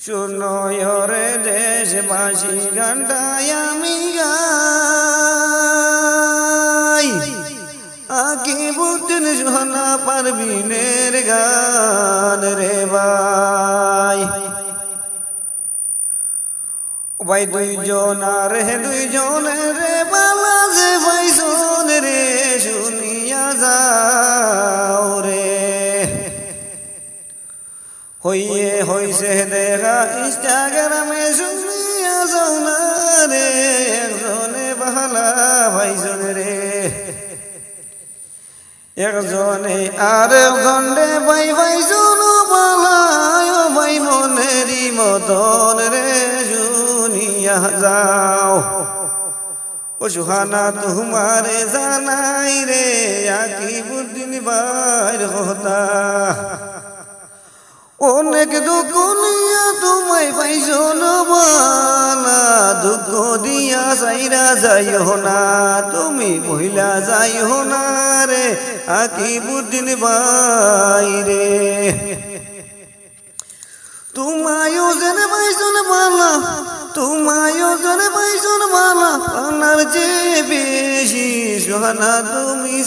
শুনয়রে দেশবাসী গানটাই আমি গাই আকিবুদ্দিন সোনা পারবিনের গান রে ভাই ভাই দুইজন রে বালা যে ভাইজন রে শুনিয়া যাও রে হইয়ে হইছে দেখা ইনস্টাগ্রামে শুনিয়া যাও না রে একজনে বালা ভাইজন রে একজনে আর একজন রে ভাই ভাইজন বালায় ভাই মনেরই মতন রে শুনিয়া যাও ও সুহানা তোমারে জানাই রে আকিবুদ্দিন ভাইর কথা অনেক দুঃখ নিয়া তোমায় পাইছো না দুঃখ দিয়া যাইরা যাইও না তুমি মহিলা যাইও না রে আকিবুদ্দিন ভাই রে তোমায়ও জেনে পাইছো বালা তোমায়ও জেনে পাইছো বালা আনার যে বেশি সোহানা তুমি